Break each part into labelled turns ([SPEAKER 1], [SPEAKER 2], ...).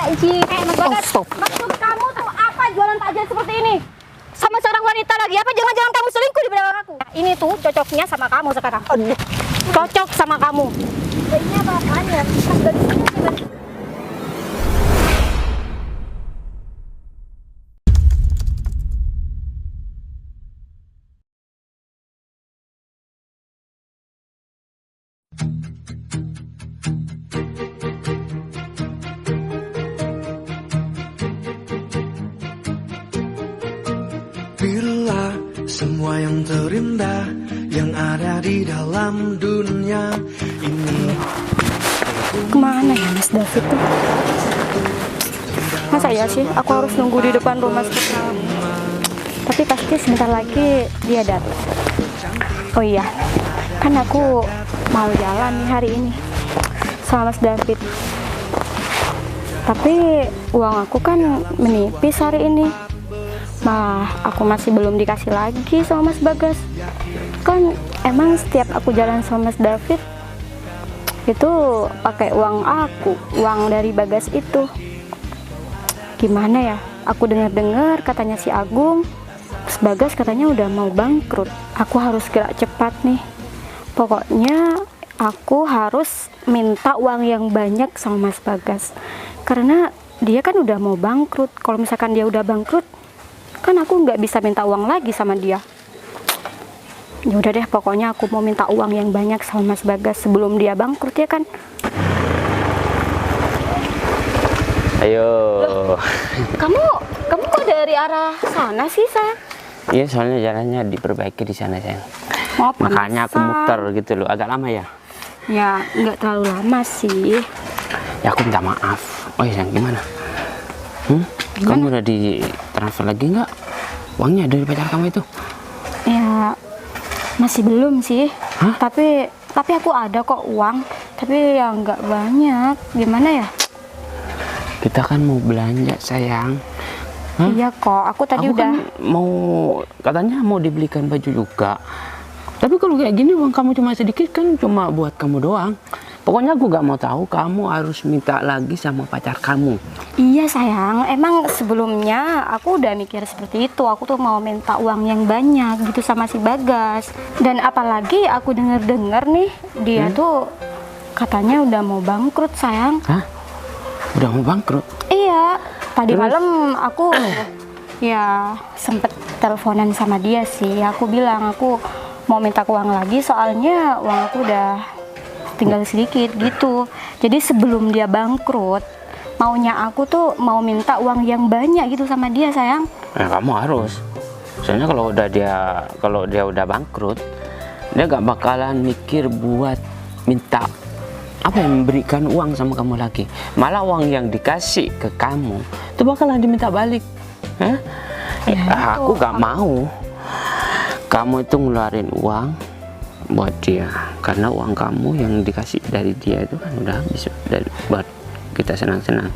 [SPEAKER 1] Anjing, Mas Bagas.
[SPEAKER 2] stop.
[SPEAKER 1] Maksud kamu tuh apa jualan takjil seperti ini? Sama seorang wanita lagi, apa jangan-jangan kamu selingkuh di belakang aku? Ini tuh cocoknya sama kamu sekarang.
[SPEAKER 2] Aduh.
[SPEAKER 1] Cocok sama kamu. Ini apa-apaan ya? Pas dari sini tiba.
[SPEAKER 3] Bila semua yang terindah yang ada di dalam dunia ini.
[SPEAKER 1] Kemana ya Mas David tuh? Masa ya sih aku harus nunggu di depan rumah seperti ini? Tapi pasti sebentar lagi dia datang. Oh iya, kan aku mau jalan nih hari ini sama Mas David. Tapi uang aku kan menipis hari ini. Aku masih belum dikasih lagi sama Mas Bagas. Kan emang setiap aku jalan sama Mas David itu pakai uang aku, uang dari Bagas itu. Gimana ya? Aku dengar-dengar katanya si Agung, Mas Bagas katanya udah mau bangkrut. Aku harus gerak cepat nih. Pokoknya aku harus minta uang yang banyak sama Mas Bagas. Karena dia kan udah mau bangkrut. Kalau misalkan dia udah bangkrut, kan aku nggak bisa minta uang lagi sama dia. Ya udah deh, pokoknya aku mau minta uang yang banyak sama Mas Bagas sebelum dia bangkrut ya kan.
[SPEAKER 2] Ayo.
[SPEAKER 1] Loh, kamu kok dari arah sana sih, sayang?
[SPEAKER 2] Iya, soalnya jalannya diperbaiki di sana, sayang.
[SPEAKER 1] Oh,
[SPEAKER 2] Makanya aku
[SPEAKER 1] pantesan.
[SPEAKER 2] muter gitu loh, agak lama ya.
[SPEAKER 1] Ya nggak terlalu lama sih.
[SPEAKER 2] Ya aku minta maaf. Oh iya, sayang, gimana? Kamu udah di transfer lagi nggak uangnya dari pacar kamu itu?
[SPEAKER 1] Ya masih belum sih.
[SPEAKER 2] Hah?
[SPEAKER 1] Tapi aku ada kok uang. Tapi ya nggak banyak. Gimana ya?
[SPEAKER 2] Kita kan mau belanja, sayang. Hah?
[SPEAKER 1] Iya kok. Aku tadi
[SPEAKER 2] Aku
[SPEAKER 1] udah.
[SPEAKER 2] kan katanya mau dibelikan baju juga. Tapi kalau kayak gini uang kamu cuma sedikit kan cuma buat kamu doang. Pokoknya aku gak mau tahu, kamu harus minta lagi sama pacar kamu.
[SPEAKER 1] Iya sayang, emang sebelumnya aku udah mikir seperti itu. Aku tuh mau minta uang yang banyak gitu sama si Bagas. Dan apalagi aku denger-denger nih, dia tuh katanya udah mau bangkrut sayang.
[SPEAKER 2] Hah? Udah mau bangkrut?
[SPEAKER 1] Iya, tadi
[SPEAKER 2] Terus?
[SPEAKER 1] malam aku ya sempet teleponan sama dia sih. Aku bilang aku mau minta uang lagi soalnya uang aku udah tinggal sedikit gitu. Jadi sebelum dia bangkrut, maunya aku tuh mau minta uang yang banyak gitu sama dia sayang.
[SPEAKER 2] Ya kamu harus. Soalnya kalau dia udah bangkrut, dia gak bakalan mikir buat minta memberikan uang sama kamu lagi. Malah uang yang dikasih ke kamu itu bakalan diminta balik. Hah?
[SPEAKER 1] Ya,
[SPEAKER 2] Aku gak mau kamu itu ngeluarin uang buat dia, karena uang kamu yang dikasih dari dia itu kan udah habis buat kita senang-senang.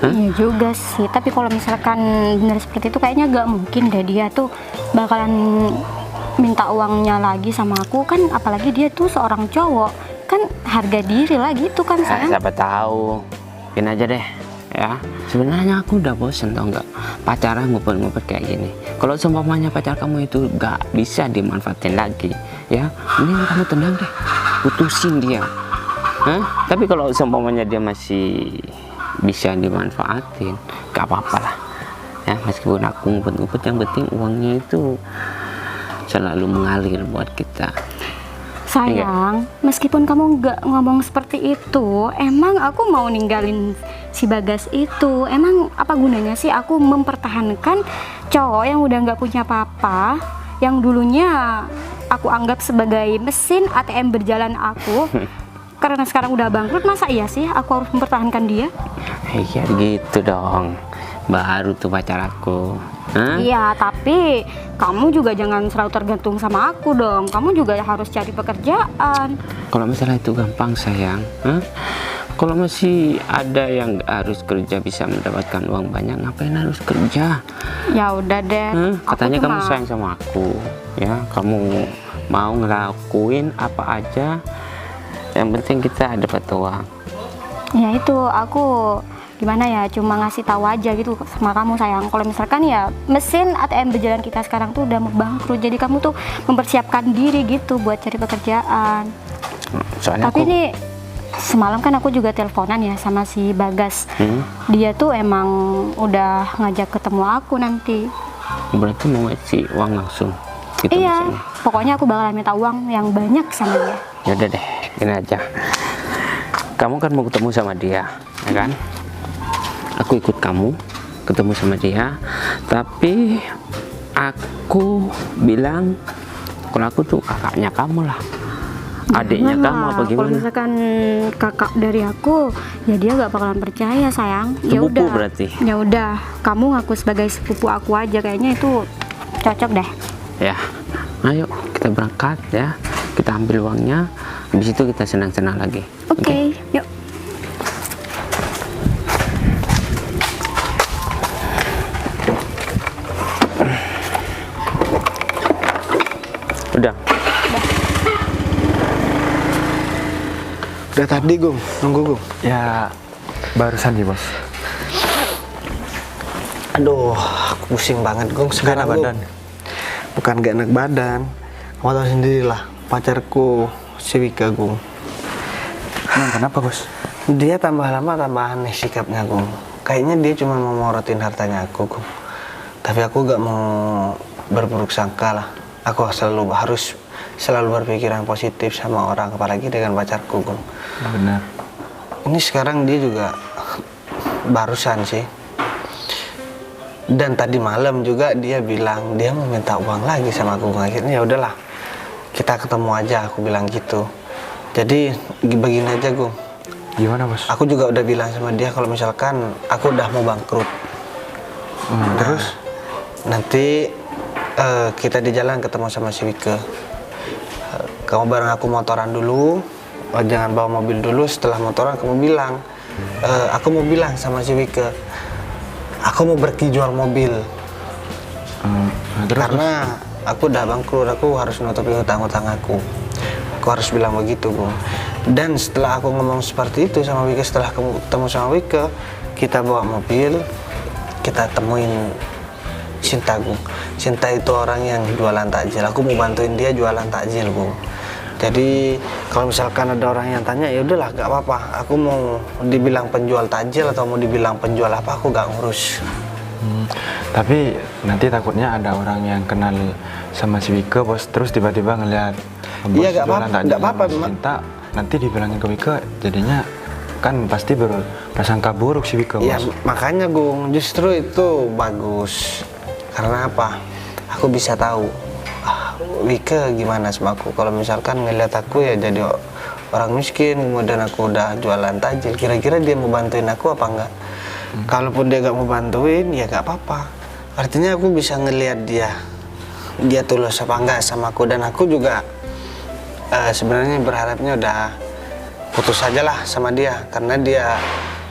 [SPEAKER 1] Iya juga sih, tapi kalau misalkan benar seperti itu kayaknya gak mungkin deh dia tuh bakalan minta uangnya lagi sama aku kan, apalagi dia tuh seorang cowok kan, harga diri lah gitu kan sayang.
[SPEAKER 2] Siapa tahu, gini aja deh ya. Sebenarnya aku udah bosen tau nggak pacaran ngumpet-ngumpet kayak gini. Kalau seumpamanya pacar kamu itu gak bisa dimanfaatin lagi ya, mending kamu tenang deh, putusin dia. Hah? Tapi kalau seumpamanya dia masih bisa dimanfaatin, gak apa-apa lah ya, meskipun aku ngumpet-ngumpet, yang penting uangnya itu selalu mengalir buat kita.
[SPEAKER 1] Sayang, meskipun kamu nggak ngomong seperti itu, emang aku mau ninggalin si Bagas itu. Emang apa gunanya sih aku mempertahankan cowok yang udah nggak punya apa-apa, yang dulunya aku anggap sebagai mesin ATM berjalan aku, karena sekarang udah bangkrut. Masa iya sih aku harus mempertahankan dia?
[SPEAKER 2] Iya gitu dong, baru tuh pacar aku. Hah?
[SPEAKER 1] Iya, tapi kamu juga jangan selalu tergantung sama aku dong. Kamu juga harus cari pekerjaan.
[SPEAKER 2] Kalau masalah itu gampang sayang. Hah? Kalau masih ada yang harus kerja bisa mendapatkan uang banyak, ngapain harus kerja?
[SPEAKER 1] Ya udah deh.
[SPEAKER 2] Katanya
[SPEAKER 1] Aku
[SPEAKER 2] kamu
[SPEAKER 1] cuma-
[SPEAKER 2] sayang sama aku, ya. Kamu mau ngelakuin apa aja, yang penting kita dapat uang.
[SPEAKER 1] Ya itu, aku gimana ya, cuma ngasih tahu aja gitu sama kamu sayang. Kalau misalkan ya mesin ATM berjalan kita sekarang tuh udah mau bangkrut, jadi kamu tuh mempersiapkan diri gitu buat cari pekerjaan.
[SPEAKER 2] Soalnya
[SPEAKER 1] Tapi
[SPEAKER 2] aku
[SPEAKER 1] ini semalam kan aku juga teleponan ya sama si Bagas. Dia tuh emang udah ngajak ketemu aku nanti.
[SPEAKER 2] berarti mau ngasih uang langsung gitu
[SPEAKER 1] Iya,
[SPEAKER 2] maksudnya.
[SPEAKER 1] pokoknya aku bakalan minta uang yang banyak sama dia.
[SPEAKER 2] Yaudah deh, gini aja. Kamu kan mau ketemu sama dia, ya kan? Aku ikut kamu ketemu sama dia, tapi aku bilang kalau aku tuh kakaknya kamu lah, adiknya
[SPEAKER 1] Jangan
[SPEAKER 2] kamu
[SPEAKER 1] lah,
[SPEAKER 2] apa
[SPEAKER 1] kalau
[SPEAKER 2] gimana?
[SPEAKER 1] misalkan kakak dari aku, ya dia nggak bakalan percaya sayang. Ya
[SPEAKER 2] Sepupu
[SPEAKER 1] udah.
[SPEAKER 2] berarti?
[SPEAKER 1] Ya udah, kamu ngaku sebagai sepupu aku aja, kayaknya itu cocok deh.
[SPEAKER 2] Ya, ayo kita berangkat ya. Kita ambil uangnya, habis itu kita senang-senang lagi.
[SPEAKER 1] Oke, yuk.
[SPEAKER 2] Udah.
[SPEAKER 4] Udah tadi Gung, nunggu Gung.
[SPEAKER 5] Ya, barusan sih bos.
[SPEAKER 4] Aduh, aku pusing banget Gung
[SPEAKER 5] Gak
[SPEAKER 4] sekarang
[SPEAKER 5] enak badan.
[SPEAKER 4] Gung. Bukan gak enak badan, kamu tahu sendirilah pacarku si Wika Gung.
[SPEAKER 5] Emang kenapa bos?
[SPEAKER 4] Dia tambah lama tambah aneh sikapnya Gung. Kayaknya dia cuma mau morotin hartanya aku Gung. Tapi aku gak mau berburuk sangka lah. Aku harus selalu berpikiran positif sama orang, apalagi dengan pacarku Gung.
[SPEAKER 5] Benar.
[SPEAKER 4] Ini sekarang dia juga barusan sih. Dan tadi malam juga dia bilang dia mau minta uang lagi sama aku. Akhirnya ya udahlah, kita ketemu aja, aku bilang gitu. Jadi begini aja Gung,
[SPEAKER 5] Gimana bos?
[SPEAKER 4] aku juga udah bilang sama dia kalau misalkan aku udah mau bangkrut.
[SPEAKER 5] Terus?
[SPEAKER 4] Nanti kita di jalan ketemu sama si Wike. Kamu bareng aku motoran dulu, jangan bawa mobil dulu. Setelah motoran kamu bilang, aku mau bilang sama si Wike, aku mau berhenti jual mobil.
[SPEAKER 5] Terus
[SPEAKER 4] Karena aku udah bangkrut, aku harus nutupi hutang-hutang aku. Aku harus bilang begitu Gung. Dan setelah aku ngomong seperti itu sama Wike, setelah ketemu sama Wike, kita bawa mobil, kita temuin Cinta Gung. Cinta itu orang yang jualan takjil. Aku mau bantuin dia jualan takjil Gung. Jadi kalau misalkan ada orang yang tanya, ya udahlah, gak apa-apa. Aku mau dibilang penjual takjil atau mau dibilang penjual apa, aku gak ngurus.
[SPEAKER 5] Tapi nanti takutnya ada orang yang kenal sama si Wike bos, terus tiba-tiba ngeliat bos
[SPEAKER 4] Iya, nggak
[SPEAKER 5] jualan
[SPEAKER 4] apa-apa,
[SPEAKER 5] takjil
[SPEAKER 4] nggak apa-apa,
[SPEAKER 5] sama Cinta, nanti dibilangin ke Wike, jadinya kan pasti berprasangka buruk si Wike
[SPEAKER 4] Ya
[SPEAKER 5] bos.
[SPEAKER 4] makanya Gung, justru itu bagus. Karena apa? Aku bisa tahu Wike gimana sama aku. Kalau misalkan ngeliat aku ya jadi orang miskin, kemudian aku udah jualan takjil, kira-kira dia mau bantuin aku apa enggak? Kalaupun dia gak mau bantuin, ya gak apa-apa. Artinya aku bisa ngeliat dia tulus apa enggak sama aku. Dan aku juga sebenarnya berharapnya udah putus aja lah sama dia, karena dia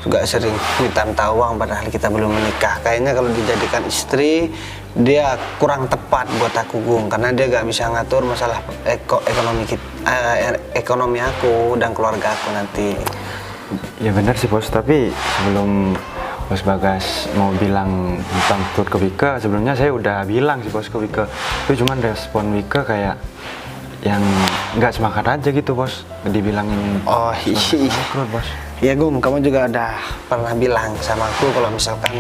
[SPEAKER 4] juga sering minta uang padahal kita belum menikah. Kayaknya kalau dijadikan istri dia kurang tepat buat aku Gung, karena dia gak bisa ngatur masalah ekonomi aku dan keluarga aku nanti.
[SPEAKER 5] Ya benar sih bos, tapi sebelum Bos Bagas mau bilang bangkrut ke Wike, sebelumnya saya udah bilang sih bos ke Wike. Itu cuman respon Wike kayak yang nggak semangat aja gitu bos, dibilangin
[SPEAKER 4] Oh iya.
[SPEAKER 5] bangkrut bos.
[SPEAKER 4] Ya Gung, kamu juga udah pernah bilang sama aku kalau misalkan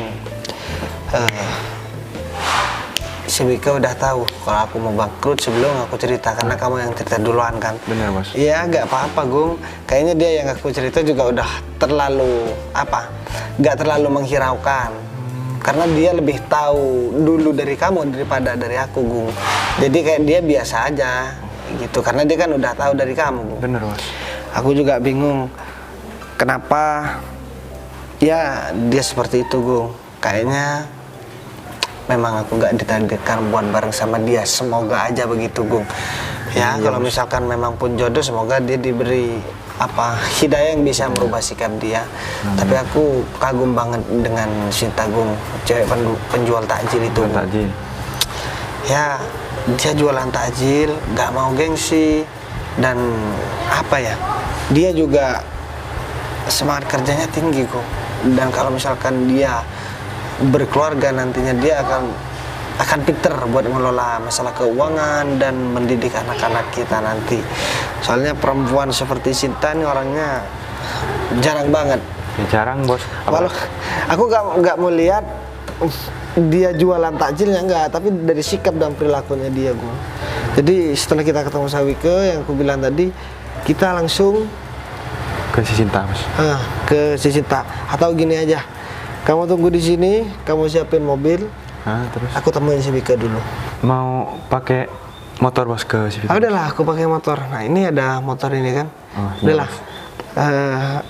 [SPEAKER 4] si Wike udah tahu kalau aku mau bangkrut sebelum aku cerita, karena kamu yang cerita duluan kan.
[SPEAKER 5] Bener bos.
[SPEAKER 4] Iya, nggak apa-apa Gung. Kayaknya dia yang aku cerita juga udah terlalu nggak terlalu menghiraukan. Karena dia lebih tahu dulu dari kamu daripada dari aku Gung. Jadi kayak dia biasa aja gitu, karena dia kan udah tahu dari kamu Gung.
[SPEAKER 5] Bener bos.
[SPEAKER 4] Aku juga bingung kenapa ya dia seperti itu Gung. Kayaknya memang aku gak ditakdirkan buat bareng sama dia. Semoga aja begitu Gung. Ya kalau misalkan memang pun jodoh, semoga dia diberi hidayah yang bisa merubah sikap dia. Tapi aku kagum banget dengan Cinta Gung, cewek penjual takjil itu Gung.
[SPEAKER 5] Takjil.
[SPEAKER 4] Ya dia jualan takjil, gak mau gengsi, dan dia juga semangat kerjanya tinggi Gung. dan kalau misalkan dia berkeluarga nantinya dia akan pinter buat mengelola masalah keuangan dan mendidik anak-anak kita nanti. Soalnya perempuan seperti Sinta ini orangnya jarang banget.
[SPEAKER 5] Ya, jarang bos.
[SPEAKER 4] Walau aku nggak mau lihat dia jualan takjilnya enggak, tapi dari sikap dan perilakunya dia, Gu. Jadi setelah kita ketemu sama Wike yang aku bilang tadi, kita langsung
[SPEAKER 5] Ke si Sinta bos.
[SPEAKER 4] ke si Sinta. Atau gini aja, kamu tunggu di sini, kamu siapin mobil,
[SPEAKER 5] Terus
[SPEAKER 4] aku temuin si Wike dulu.
[SPEAKER 5] mau pakai motor bos ke si Vika?
[SPEAKER 4] Udahlah, aku pakai motor. Nah ini ada motor ini kan.
[SPEAKER 5] Oh, iya,
[SPEAKER 4] Udahlah.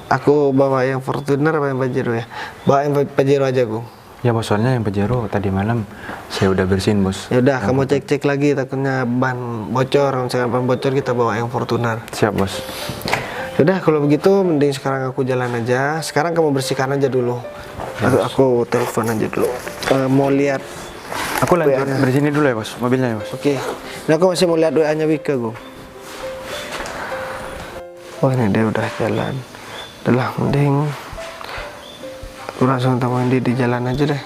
[SPEAKER 4] Aku bawa yang Fortuner apa yang Pajero ya? Bawa yang Pajero aja, Gu.
[SPEAKER 5] Ya bos, soalnya yang Pajero tadi malam saya udah bersihin bos.
[SPEAKER 4] Ya udah, kamu cek-cek lagi, takutnya ban bocor. Kalau misalkan ban bocor kita bawa yang Fortuner.
[SPEAKER 5] Siap bos.
[SPEAKER 4] Udah, kalau begitu mending sekarang aku jalan aja. Sekarang kamu bersihkan aja dulu. Aku telepon aja dulu. Mau lihat.
[SPEAKER 5] Aku lanjut
[SPEAKER 4] WA-nya.
[SPEAKER 5] bersini dulu ya bos, mobilnya ya bos.
[SPEAKER 4] Oke. Nah, aku masih mau lihat WA-nya Wike, Gu. Oh, ini dia udah jalan. Udahlah, mending aku langsung temuin dia di jalan aja deh.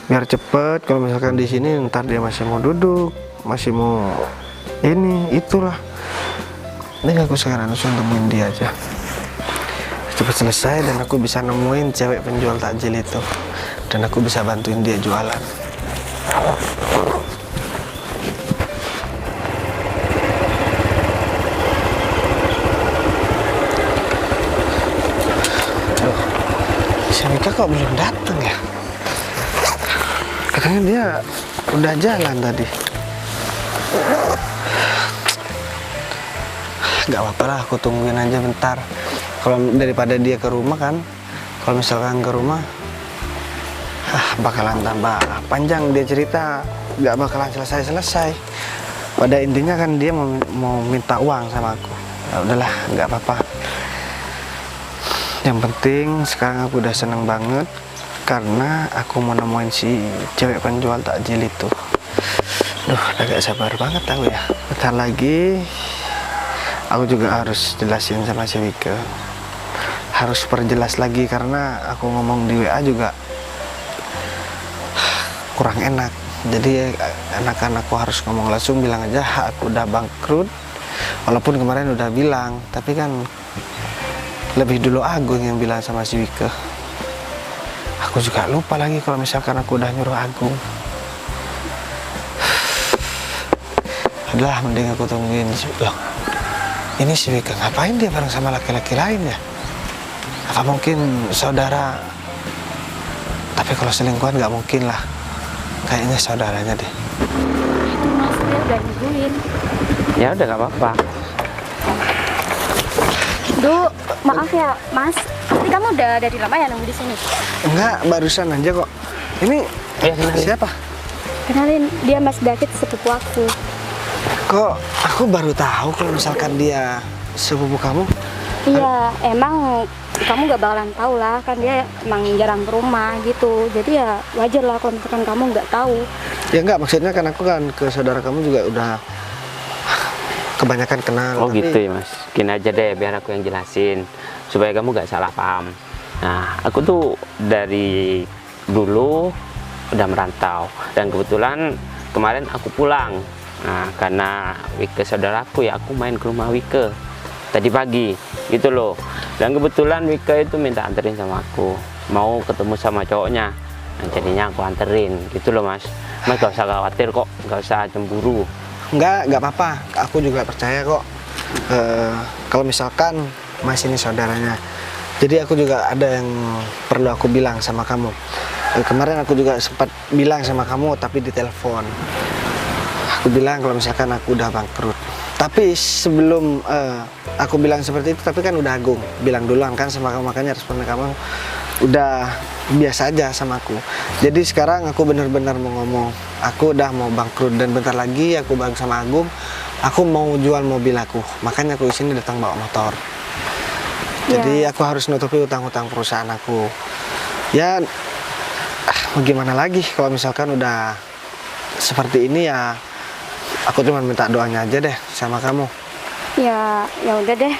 [SPEAKER 4] Biar cepet. Kalau misalkan di sini ntar dia masih mau duduk, masih mau ini, itulah. Ini aku sekarang langsung temuin dia aja. Cepat selesai dan aku bisa nemuin cewek penjual takjil itu. Dan aku bisa bantuin dia jualan. Aduh, si Mika kok belum datang ya? Katanya dia udah jalan tadi. Gak apa-apa lah, aku tungguin aja bentar. Kalau daripada dia ke rumah kan, kalau misalkan ke rumah, bakalan tambah panjang dia cerita, gak bakalan selesai-selesai. Pada intinya kan dia mau minta uang sama aku. Ya udahlah, nggak apa-apa. Yang penting sekarang aku udah seneng banget karena aku mau nemuin si cewek penjual takjil itu. Duh, udah gak sabar banget aku ya. Bentar lagi aku juga harus jelasin sama si Wike. Harus perjelas lagi karena aku ngomong di WA juga kurang enak. Jadi anak-anak aku harus ngomong langsung, bilang aja aku udah bangkrut. Walaupun kemarin udah bilang, tapi kan lebih dulu Agung yang bilang sama si Wike. Aku juga lupa lagi kalau misalkan aku udah nyuruh Agung. Adalah mending aku tungguin. Loh, ini si Wike ngapain dia bareng sama laki-laki lain ya? Apa mungkin saudara? Tapi kalau selingkuhan nggak mungkin lah. Kayaknya saudaranya deh.
[SPEAKER 1] Itu Mas, dia udah nungguin.
[SPEAKER 2] Ya udah nggak apa-apa.
[SPEAKER 1] Duh, maaf ya Mas, tapi kamu udah dari lama ya nunggu di sini?
[SPEAKER 4] Enggak, barusan aja kok. Ini siapa?
[SPEAKER 1] Kenalin, dia Mas David, sepupu aku.
[SPEAKER 4] Kok aku baru tahu kalau misalkan dia sepupu kamu?
[SPEAKER 1] Iya, emang kamu gak bakalan tahu lah, kan dia emang jarang ke rumah gitu. Jadi ya wajar lah kalau misalkan kamu nggak tahu.
[SPEAKER 4] Ya enggak, maksudnya kan aku kan ke saudara kamu juga udah kebanyakan kenal.
[SPEAKER 2] Oh
[SPEAKER 4] tapi
[SPEAKER 2] gitu ya mas, gini aja deh biar aku yang jelasin supaya kamu gak salah paham. Nah aku tuh dari dulu udah merantau dan kebetulan kemarin aku pulang. Nah karena Wike saudaraku ya aku main ke rumah Wike tadi pagi gitu loh. Dan kebetulan Wike itu minta anterin sama aku, mau ketemu sama cowoknya. Nah jadinya aku anterin gitu loh mas. Mas gak usah khawatir kok, gak usah cemburu.
[SPEAKER 4] nggak apa-apa. Aku juga percaya kok. Kalau misalkan Mas ini saudaranya. Jadi aku juga ada yang perlu aku bilang sama kamu. Kemarin aku juga sempat bilang sama kamu tapi di telepon. Aku bilang kalau misalkan aku udah bangkrut. Tapi sebelum aku bilang seperti itu, tapi kan udah Agung bilang duluan kan sama kamu, makanya responnya kamu udah biasa aja sama aku. Jadi sekarang aku benar-benar mau ngomong, aku udah mau bangkrut dan bentar lagi aku bareng sama Agung, aku mau jual mobil aku. Makanya aku disini datang bawa motor. Jadi aku harus nutupi utang-utang perusahaan aku. Ya, mau gimana lagi kalau misalkan udah seperti ini ya. Aku cuma minta doanya aja deh sama kamu.
[SPEAKER 1] Ya udah deh,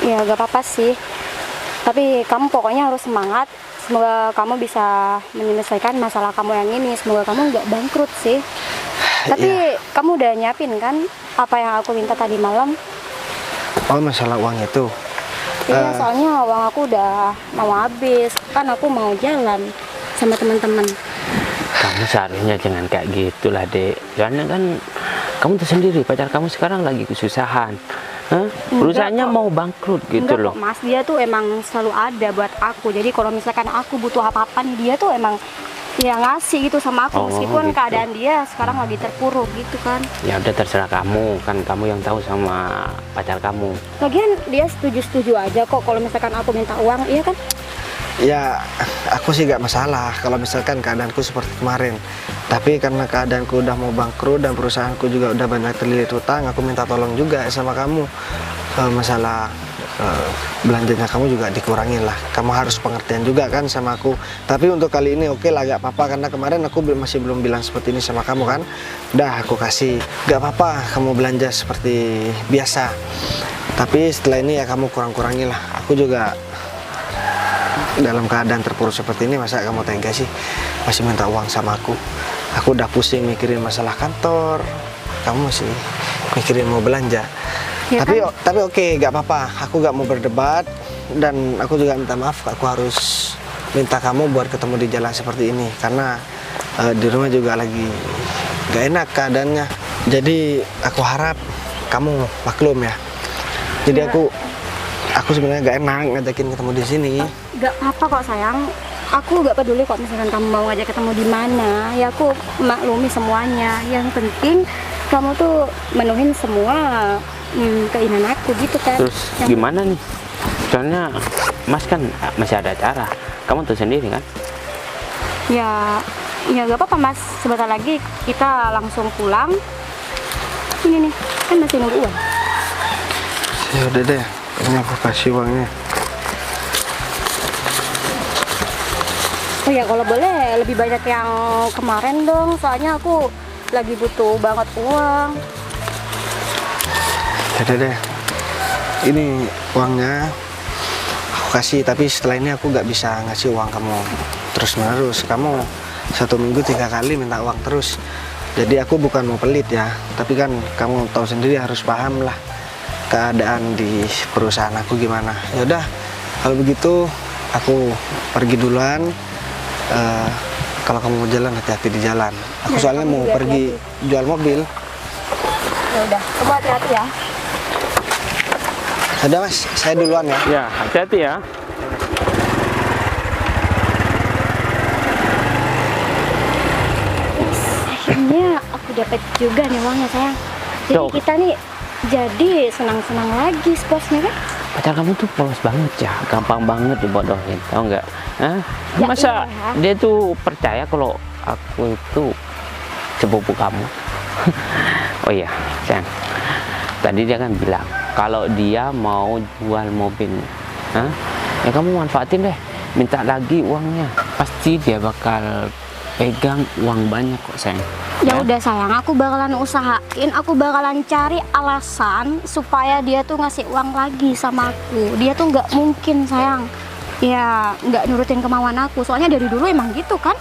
[SPEAKER 1] ya gak apa-apa sih. Tapi kamu pokoknya harus semangat. Semoga kamu bisa menyelesaikan masalah kamu yang ini. Semoga kamu nggak bangkrut sih. Tapi kamu udah nyiapin kan apa yang aku minta tadi malam?
[SPEAKER 4] Oh, masalah uang itu.
[SPEAKER 1] Iya, soalnya uang aku udah mau habis. Kan aku mau jalan sama teman-teman.
[SPEAKER 2] Kamu seharusnya jangan kayak gitulah, Dek. Soalnya kan kamu tuh sendiri, pacar kamu sekarang lagi kesusahan. Hah? Perusahaannya
[SPEAKER 1] kok.
[SPEAKER 2] mau bangkrut gitu
[SPEAKER 1] Enggak
[SPEAKER 2] loh.
[SPEAKER 1] kok, Mas, dia tuh emang selalu ada buat aku. Jadi kalau misalkan aku butuh apa-apa nih, dia tuh emang ya ngasih gitu sama aku.
[SPEAKER 2] Oh,
[SPEAKER 1] Meskipun
[SPEAKER 2] gitu.
[SPEAKER 1] keadaan dia sekarang lagi terpuruk gitu kan.
[SPEAKER 2] Ya udah terserah kamu, kan kamu yang tahu sama pacar kamu.
[SPEAKER 1] Lagian dia setuju-setuju aja kok kalau misalkan aku minta uang, iya kan?
[SPEAKER 4] Ya, aku sih gak masalah kalau misalkan keadaanku seperti kemarin. Tapi karena keadaanku udah mau bangkrut dan perusahaanku juga udah banyak terlilit hutang, aku minta tolong juga sama kamu. Masalah belanjanya kamu juga dikurangin lah. Kamu harus pengertian juga kan sama aku. Tapi untuk kali ini oke lah, gak apa-apa. Karena kemarin aku masih belum bilang seperti ini sama kamu kan. Udah aku kasih, gak apa-apa kamu belanja seperti biasa. Tapi setelah ini ya kamu kurang-kurangin lah. Aku juga dalam keadaan terpuruk seperti ini, masa kamu tega sih masih minta uang sama aku? Aku udah pusing mikirin masalah kantor, kamu masih mikirin mau belanja.
[SPEAKER 1] Ya
[SPEAKER 4] tapi oke, gak apa-apa, aku gak mau berdebat. Dan aku juga minta maaf, aku harus minta kamu buat ketemu di jalan seperti ini. Karena di rumah juga lagi gak enak keadaannya. Jadi aku harap kamu maklum ya. Jadi aku sebenarnya gak enak ngajakin ketemu di sini.
[SPEAKER 1] Gak apa-apa kok sayang. Aku gak peduli kok misalkan kamu mau ngajak ketemu di mana. Ya aku maklumi semuanya. Yang penting kamu tuh menuhin semua keinginan aku gitu kan.
[SPEAKER 2] Terus gimana nih? Soalnya Mas kan masih ada acara. Kamu tuh sendiri kan?
[SPEAKER 1] Ya gak apa-apa Mas. Sebentar lagi kita langsung pulang. Ini nih, kan masih nunggu uang.
[SPEAKER 4] Ya udah deh, ini aku kasih uangnya.
[SPEAKER 1] Oh ya kalau boleh lebih banyak yang kemarin dong. Soalnya aku lagi butuh banget uang.
[SPEAKER 4] Ya udah deh, ini uangnya aku kasih. Tapi setelah ini aku gak bisa ngasih uang kamu terus menerus. Kamu 1 minggu 3 kali minta uang terus. Jadi aku bukan mau pelit ya, tapi kan kamu tahu sendiri, harus paham lah keadaan di perusahaan aku gimana. Ya udah, kalau begitu aku pergi duluan. Kalau kamu mau jalan, hati-hati di jalan. Aku
[SPEAKER 1] Ya,
[SPEAKER 4] soalnya
[SPEAKER 1] kamu
[SPEAKER 4] mau
[SPEAKER 1] juga
[SPEAKER 4] pergi jual mobil.
[SPEAKER 1] Ya udah, kamu hati-hati ya.
[SPEAKER 4] Udah Mas, saya duluan ya.
[SPEAKER 2] Ya, hati-hati ya.
[SPEAKER 1] Akhirnya aku dapat juga nih uangnya sayang. Jadi
[SPEAKER 2] Tuh.
[SPEAKER 1] kita nih jadi senang-senang lagi bosnya kan?
[SPEAKER 2] Pacar kamu tuh polos banget ya, gampang banget dibodohin, tau nggak? Hah?
[SPEAKER 1] Ya
[SPEAKER 2] Masa
[SPEAKER 1] iya.
[SPEAKER 2] dia tuh percaya kalau aku itu sepupu kamu? Oh iya, sayang. Tadi dia kan bilang kalau dia mau jual mobilnya, hah? Ya kamu manfaatin deh, minta lagi uangnya. Pasti dia bakal pegang uang banyak kok sayang.
[SPEAKER 1] Ya udah sayang, aku bakalan usahain, aku bakalan cari alasan supaya dia tuh ngasih uang lagi sama aku. Dia tuh nggak mungkin sayang, ya nggak nurutin kemauan aku. Soalnya dari dulu emang gitu kan?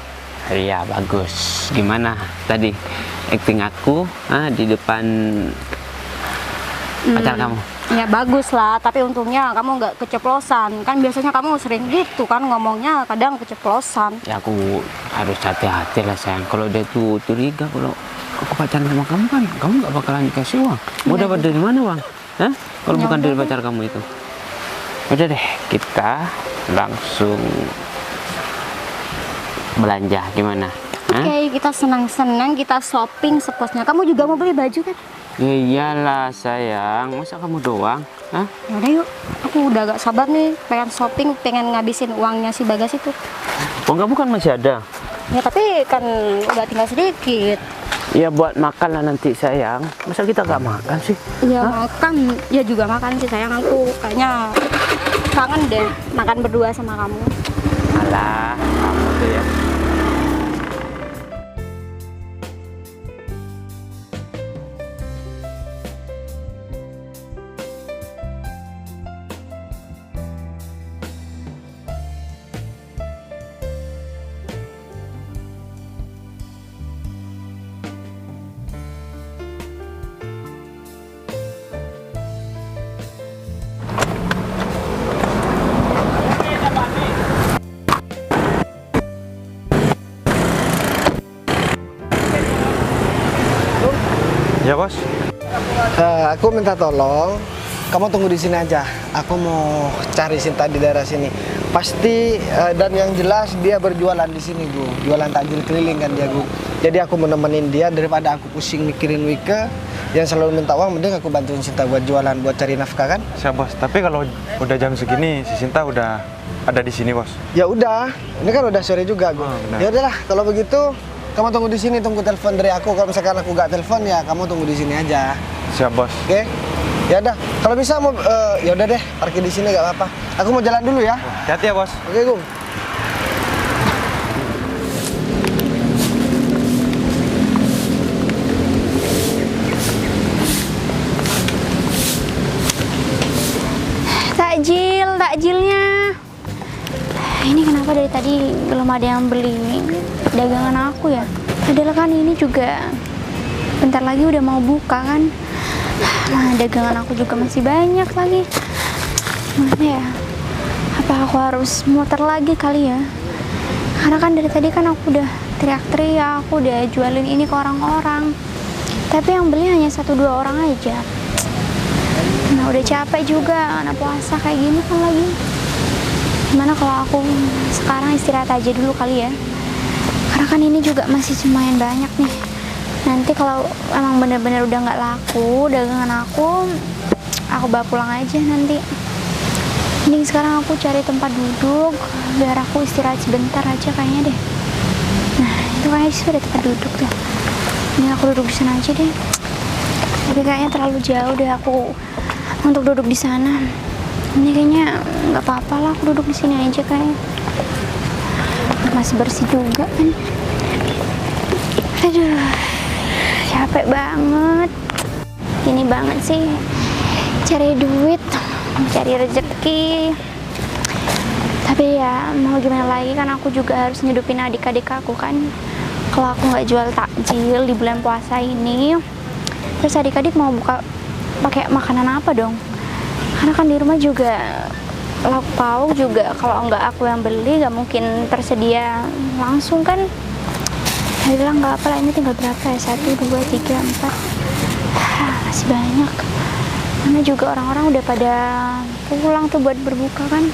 [SPEAKER 2] Iya bagus. Gimana tadi acting aku di depan pacar kamu?
[SPEAKER 1] Ya bagus lah, tapi untungnya kamu nggak keceplosan. Kan biasanya kamu sering gitu kan ngomongnya, kadang keceplosan.
[SPEAKER 2] Ya aku harus hati-hati lah sayang. Kalau dia tuh curiga kalau aku pacaran sama kamu kan, kamu nggak bakalan dikasih uang. Mau dapat dari mana uang? Hah? Kalau
[SPEAKER 1] Ya
[SPEAKER 2] bukan
[SPEAKER 1] udah
[SPEAKER 2] dari
[SPEAKER 1] deh.
[SPEAKER 2] pacar kamu itu. Udah deh, kita langsung belanja gimana? Hah?
[SPEAKER 1] Oke, kita senang-senang, kita shopping sepuasnya. Kamu juga mau beli baju kan?
[SPEAKER 2] Ya iyalah sayang, masa kamu doang? Hah?
[SPEAKER 1] Yaudah yuk, aku udah gak sabar nih, pengen shopping, pengen ngabisin uangnya si Bagas itu.
[SPEAKER 2] Uang kamu kan masih ada.
[SPEAKER 1] Ya tapi kan udah tinggal sedikit.
[SPEAKER 2] Ya buat makan lah nanti sayang. Masa kita nggak makan sih?
[SPEAKER 1] Ya makan, ya juga makan sih sayang. Aku kayaknya kangen deh makan berdua sama kamu.
[SPEAKER 2] Alah, kamu tuh ya.
[SPEAKER 5] Ya bos.
[SPEAKER 4] Aku minta tolong, kamu tunggu di sini aja. Aku mau cari Sinta di daerah sini. Pasti dan yang jelas dia berjualan di sini, Gu. Jualan takjil keliling kan dia, Gu. Jadi aku mau nemenin dia daripada aku pusing mikirin Wike yang selalu minta uang, mending aku bantuin Sinta buat jualan, buat cari nafkah kan?
[SPEAKER 5] Siap bos. Tapi kalau udah jam segini si Sinta udah ada di sini bos.
[SPEAKER 4] Ya udah, ini kan udah sore juga, Gu.
[SPEAKER 5] benar.
[SPEAKER 4] Ya udahlah, kalau begitu kamu tunggu di sini, tunggu telepon dari aku. Kalau misalkan aku gak telepon ya kamu tunggu di sini aja.
[SPEAKER 5] Siap bos.
[SPEAKER 4] Oke? Ya udah, kalau bisa mau ya udah deh, parkir di sini gak apa-apa. Aku mau jalan dulu ya.
[SPEAKER 5] Hati-hati ya bos.
[SPEAKER 4] Oke, Gung.
[SPEAKER 1] Takjilnya. Ini kenapa dari tadi belum ada yang beli dagangan aku ya? Padahal kan ini juga bentar lagi udah mau buka kan. Nah, dagangan aku juga masih banyak lagi. Mana ya? Apa aku harus muter lagi kali ya? Karena kan dari tadi kan aku udah teriak-teriak, aku udah jualin ini ke orang-orang. Tapi yang beli hanya 1-2 orang aja. Nah, udah capek juga, anak puasa kayak gini kan lagi. Gimana kalau aku sekarang istirahat aja dulu kali ya? Karena kan ini juga masih lumayan banyak nih. Nanti kalau emang bener-bener udah nggak laku dagangan aku bawa pulang aja nanti. Mending sekarang aku cari tempat duduk biar aku istirahat sebentar aja kayaknya deh. Nah, itu kayaknya sih udah tempat duduk tuh. Ini aku duduk di sana aja deh. Tapi kayaknya terlalu jauh deh aku untuk duduk di sana. Ini kayaknya nggak apa-apa lah, aku duduk di sini aja kayaknya. Masih bersih juga kan. Aduh, capek banget. Gini banget sih cari duit, cari rezeki. Tapi ya mau gimana lagi kan aku juga harus ngidupin adik-adik aku kan. Kalau aku nggak jual takjil di bulan puasa ini, terus adik-adik mau buka pakai makanan apa dong? Karena kan di rumah juga lauk pauk juga kalau nggak aku yang beli nggak mungkin tersedia langsung kan. Saya bilang nggak apa lah, ini tinggal berapa ya, 1, 2, 3, 4, masih banyak. Karena juga orang-orang udah pada pulang tuh buat berbuka kan.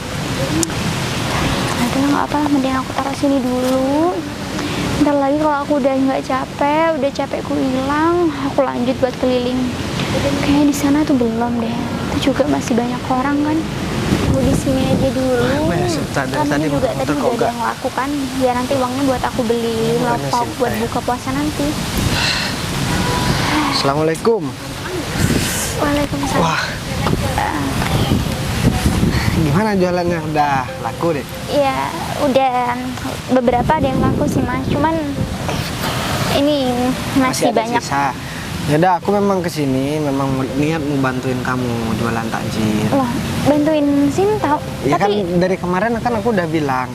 [SPEAKER 1] Nah, nggak apa lah, mending aku taruh sini dulu. Ntar lagi kalau aku udah nggak capek, udah capekku hilang, aku lanjut buat keliling. Kayaknya di sana tuh belum deh. Itu juga masih banyak orang kan. Aku di sini aja dulu. Kamu juga tadi udah ada yang lakukan. Biar nanti uangnya buat aku beli lauk buat buka puasa nanti.
[SPEAKER 4] Assalamualaikum.
[SPEAKER 1] Waalaikumsalam.
[SPEAKER 4] Wah. Gimana jualannya? Udah laku deh?
[SPEAKER 1] Ya, udah beberapa ada yang laku sih Mas. Cuman ini masih
[SPEAKER 4] ada
[SPEAKER 1] banyak.
[SPEAKER 4] Sisa. Ya udah, aku memang kesini memang niat mau bantuin kamu jualan takjil.
[SPEAKER 1] Loh, bantuin Sinta.
[SPEAKER 4] Ya
[SPEAKER 1] Tapi
[SPEAKER 4] kan dari kemarin kan aku udah bilang,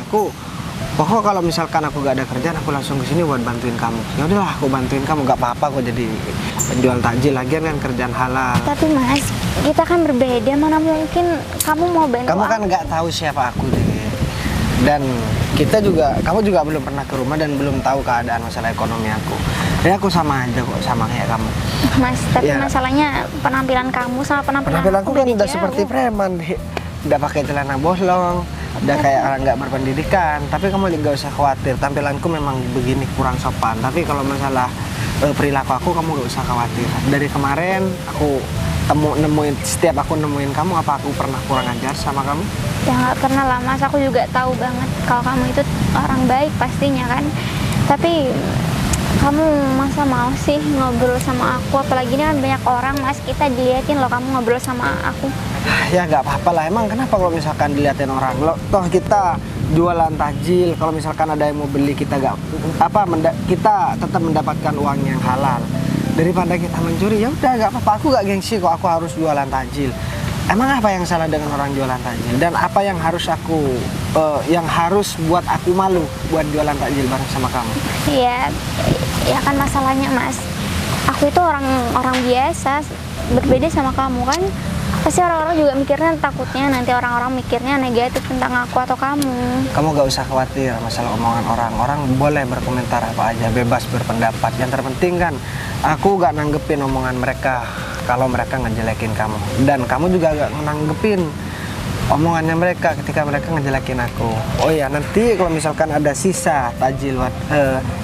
[SPEAKER 4] pokok kalau misalkan aku gak ada kerjaan aku langsung kesini buat bantuin kamu. Ya udahlah, aku bantuin kamu, gak apa-apa kok jadi penjual takjil, lagian kan kerjaan halal.
[SPEAKER 1] Tapi Mas, kita kan berbeda. Mana mungkin kamu mau bantu
[SPEAKER 4] Kamu kan nggak tahu siapa aku deh. Dan kamu juga belum pernah ke rumah dan belum tahu keadaan masalah ekonomi aku. Jadi aku sama aja kok, sama kayak kamu.
[SPEAKER 1] Mas, tapi
[SPEAKER 4] Ya.
[SPEAKER 1] masalahnya penampilan kamu sama penampilan
[SPEAKER 4] Penampilanku
[SPEAKER 1] aku
[SPEAKER 4] kan
[SPEAKER 1] beda
[SPEAKER 4] udah
[SPEAKER 1] jauh.
[SPEAKER 4] seperti preman, udah pakai celana bolong, udah kayak orang nggak berpendidikan. Tapi kamu nggak usah khawatir, tampilanku memang begini kurang sopan. Tapi kalau masalah perilaku aku kamu nggak usah khawatir. Dari kemarin aku setiap aku nemuin kamu, apa aku pernah kurang ajar sama kamu?
[SPEAKER 1] Ya nggak pernah lah Mas, aku juga tahu banget kalau kamu itu orang baik pastinya kan. Tapi kamu masa mau sih ngobrol sama aku, apalagi ini kan banyak orang Mas, kita diliatin loh kamu ngobrol sama aku.
[SPEAKER 4] Ya nggak apa-apa lah, emang kenapa kalau misalkan dilihatin orang? Toh kita jualan takjil, kalau misalkan ada yang mau beli kita kita tetap mendapatkan uang yang halal. Daripada kita mencuri, ya udah nggak apa-apa, aku nggak gengsi kok aku harus jualan takjil. Emang apa yang salah dengan orang jualan takjil? Dan apa yang harus yang harus buat aku malu buat jualan takjil bareng sama kamu?
[SPEAKER 1] Ya kan masalahnya Mas, aku itu orang biasa, berbeda sama kamu kan. Pasti orang-orang juga mikirnya, takutnya nanti orang-orang mikirnya negatif tentang aku atau kamu.
[SPEAKER 4] Kamu gak usah khawatir masalah omongan orang. Orang boleh berkomentar apa aja, bebas berpendapat. Yang terpenting kan Aku gak nanggepin omongan mereka kalau mereka ngejelekin kamu. Dan kamu juga gak nanggepin omongannya mereka ketika mereka ngejelekin aku. Oh iya, nanti kalau misalkan ada sisa tajil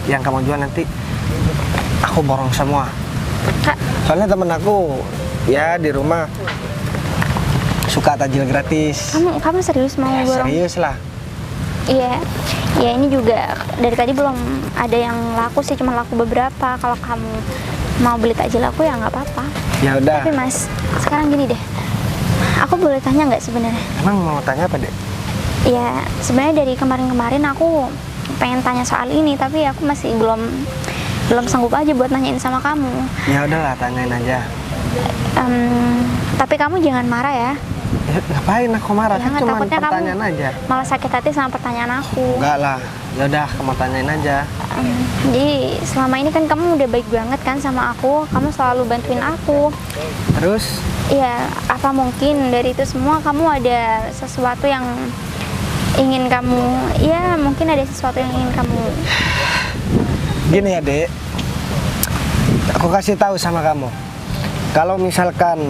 [SPEAKER 4] yang kamu jual nanti aku borong semua.
[SPEAKER 1] Kak,
[SPEAKER 4] Soalnya temen aku ya di rumah suka tajil gratis.
[SPEAKER 1] kamu serius mau
[SPEAKER 4] Ya,
[SPEAKER 1] borong?
[SPEAKER 4] serius lah.
[SPEAKER 1] Iya, ya ini juga dari tadi belum ada yang laku sih, cuma laku beberapa. Kalau kamu mau beli takjil aku ya nggak apa-apa.
[SPEAKER 4] Ya udah.
[SPEAKER 1] Tapi Mas, sekarang gini deh, aku boleh tanya nggak sebenarnya?
[SPEAKER 4] Emang mau tanya apa, Dek?
[SPEAKER 1] Ya sebenarnya dari kemarin-kemarin aku pengen tanya soal ini, tapi aku masih belum sanggup aja buat nanyain sama kamu.
[SPEAKER 4] Ya udahlah, tanyain aja.
[SPEAKER 1] Tapi kamu jangan marah ya.
[SPEAKER 4] Ya, ngapain aku marah? Kan
[SPEAKER 1] Jangan,
[SPEAKER 4] cuma
[SPEAKER 1] takutnya
[SPEAKER 4] pertanyaan
[SPEAKER 1] kamu
[SPEAKER 4] aja.
[SPEAKER 1] malah sakit hati sama pertanyaan aku.
[SPEAKER 4] Enggak lah. Ya udah, kamu tanyain aja.
[SPEAKER 1] Jadi selama ini kan kamu udah baik banget kan sama aku, kamu selalu bantuin aku.
[SPEAKER 4] Terus
[SPEAKER 1] Iya, apa mungkin dari itu semua kamu ada sesuatu yang ingin kamu, ya mungkin ada sesuatu yang ingin kamu.
[SPEAKER 4] gini ya, Dek. Aku kasih tahu sama kamu. Kalau misalkan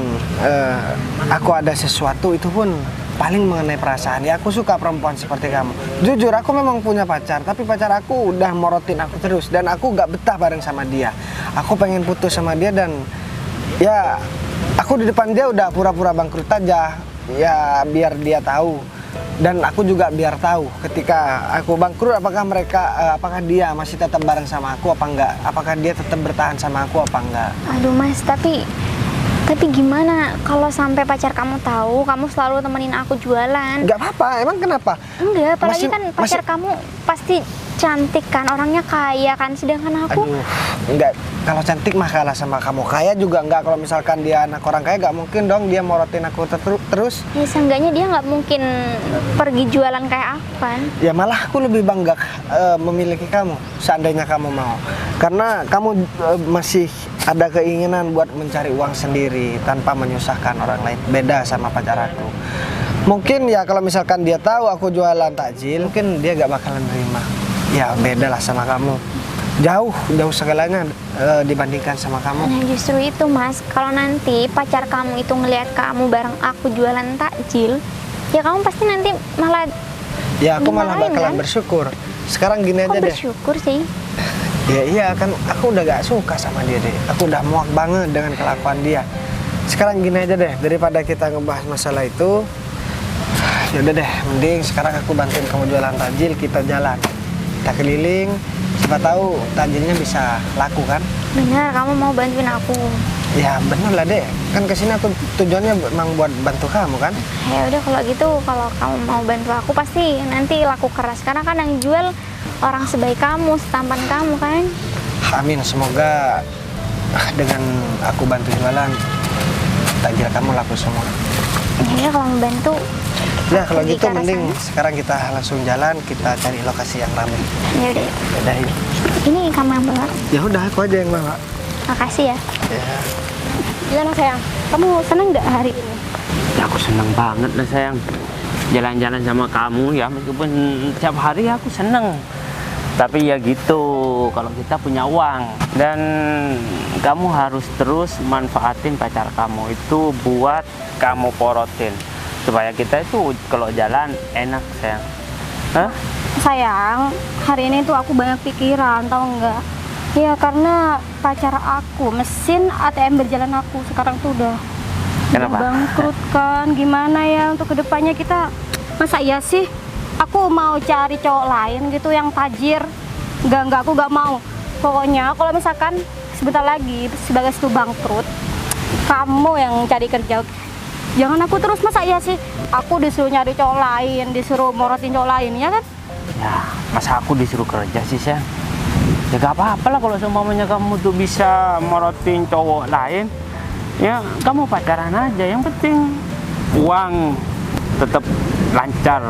[SPEAKER 4] aku ada sesuatu, itu pun paling mengenai perasaan. Ya aku suka perempuan seperti kamu. Jujur aku memang punya pacar, tapi pacar aku udah morotin aku terus dan aku gak betah bareng sama dia. Aku pengen putus sama dia dan ya aku di depan dia udah pura-pura bangkrut aja. Ya biar dia tahu. Dan aku juga biar tahu ketika aku bangkrut apakah dia masih tetap bareng sama aku apa enggak? Apakah dia tetap bertahan sama aku apa enggak?
[SPEAKER 1] Aduh Mas, tapi gimana kalau sampai pacar kamu tahu kamu selalu temenin aku jualan?
[SPEAKER 4] Enggak apa-apa, emang kenapa?
[SPEAKER 1] Enggak, apalagi
[SPEAKER 4] Masih-
[SPEAKER 1] kan pacar kamu pasti cantik kan, orangnya kaya kan, sedangkan aku
[SPEAKER 4] Aduh, enggak. Kalau cantik mah kalah sama kamu. Kaya juga enggak. Kalau misalkan dia anak orang kaya, enggak mungkin dong dia morotin aku terus.
[SPEAKER 1] ya seenggaknya dia nggak mungkin pergi jualan kayak aku kan.
[SPEAKER 4] Ya malah aku lebih bangga memiliki kamu, seandainya kamu mau. Karena kamu masih ada keinginan buat mencari uang sendiri tanpa menyusahkan orang lain. Beda sama pacar aku. Mungkin ya kalau misalkan dia tahu aku jualan takjil, mungkin dia gak bakalan nerima. Ya beda lah sama kamu. Jauh segalanya dibandingkan sama kamu.
[SPEAKER 1] Nah justru itu Mas, kalau nanti pacar kamu itu ngelihat kamu bareng aku jualan takjil, ya kamu pasti nanti malah
[SPEAKER 4] Ya aku malah
[SPEAKER 1] dimarahin,
[SPEAKER 4] bakalan
[SPEAKER 1] kan?
[SPEAKER 4] bersyukur. Sekarang gini
[SPEAKER 1] kok
[SPEAKER 4] aja deh.
[SPEAKER 1] bersyukur sih.
[SPEAKER 4] Ya iya kan aku udah gak suka sama dia deh. Aku udah muak banget dengan kelakuan dia. Sekarang gini aja deh, daripada kita ngebahas masalah itu, ya udah deh, mending sekarang aku bantuin kamu jualan takjil, kita jalan. Kita keliling, siapa tahu takjilnya bisa laku kan?
[SPEAKER 1] Benar, kamu mau bantuin aku.
[SPEAKER 4] Ya bener lah deh, kan kesini aku tujuannya emang buat bantu kamu kan?
[SPEAKER 1] Ya udah kalau gitu, kalau kamu mau bantu aku pasti nanti laku keras, karena kan yang jual orang sebaik kamu, setampan kamu kan.
[SPEAKER 4] Amin, semoga dengan aku bantu jualan, takjil kamu laku semua.
[SPEAKER 1] Ya kalau mau bantu.
[SPEAKER 4] Ya kalau
[SPEAKER 1] pergi
[SPEAKER 4] gitu
[SPEAKER 1] ke arah
[SPEAKER 4] mending
[SPEAKER 1] sana.
[SPEAKER 4] sekarang kita langsung jalan, kita cari lokasi yang ramai.
[SPEAKER 1] Ya udah.
[SPEAKER 4] Udah yuk.
[SPEAKER 1] Ini kamu yang bawa.
[SPEAKER 4] Ya udah aku aja yang bawa.
[SPEAKER 1] Makasih ya.
[SPEAKER 4] Ya.
[SPEAKER 1] Gimana sayang? Kamu seneng nggak hari ini?
[SPEAKER 2] Ya aku seneng banget lah sayang, jalan-jalan sama kamu ya, meskipun tiap hari aku seneng. Tapi ya gitu, kalau kita punya uang dan kamu harus terus manfaatin pacar kamu itu buat kamu porotin supaya kita itu kalau jalan enak sayang. Hah?
[SPEAKER 6] Sayang, hari ini tuh aku banyak pikiran, tau nggak? Ya karena pacar aku, mesin ATM berjalan aku sekarang tuh udah
[SPEAKER 2] Kenapa?
[SPEAKER 6] bangkrut kan. Gimana ya untuk kedepannya kita? Masa iya sih? Aku mau cari cowok lain gitu yang tajir. Enggak, aku nggak mau. Pokoknya kalau misalkan sebentar lagi sebagai itu bangkrut, kamu yang cari kerja. Jangan aku terus, masa iya sih? Aku disuruh nyari cowok lain, disuruh morotin cowok lain, ya kan?
[SPEAKER 2] Ya masa aku disuruh kerja sih sayang? Ya gak apa-apa lah kalau seumpamanya kamu tuh bisa morotin cowok lain. Ya kamu pacaran aja, yang penting uang tetap lancar.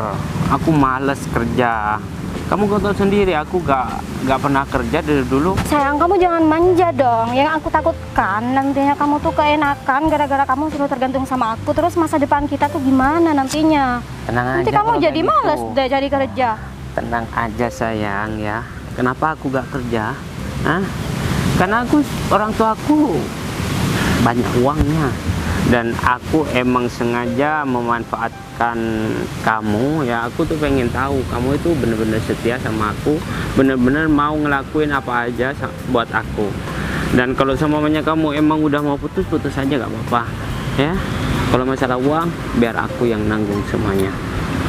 [SPEAKER 2] Aku males kerja. Kamu kau tahu sendiri, aku gak pernah kerja dari dulu.
[SPEAKER 6] Sayang, kamu jangan manja dong. Yang aku takutkan nantinya kamu tuh keenakan gara-gara kamu sudah tergantung sama aku. Terus masa depan kita tuh gimana nantinya?
[SPEAKER 2] Tenang
[SPEAKER 6] Nanti
[SPEAKER 2] aja
[SPEAKER 6] kamu
[SPEAKER 2] kalau
[SPEAKER 6] jadi
[SPEAKER 2] kayak
[SPEAKER 6] males
[SPEAKER 2] gitu.
[SPEAKER 6] deh cari kerja.
[SPEAKER 2] Tenang aja sayang ya. Kenapa aku gak kerja? Hah? Karena orang tua aku banyak uangnya, dan aku emang sengaja memanfaatkan kamu ya. Aku tuh pengen tahu kamu itu bener-bener setia sama aku, bener-bener mau ngelakuin apa aja buat aku. Dan kalau semuanya kamu emang udah mau putus aja gak apa-apa ya. Kalau masalah uang biar aku yang nanggung semuanya.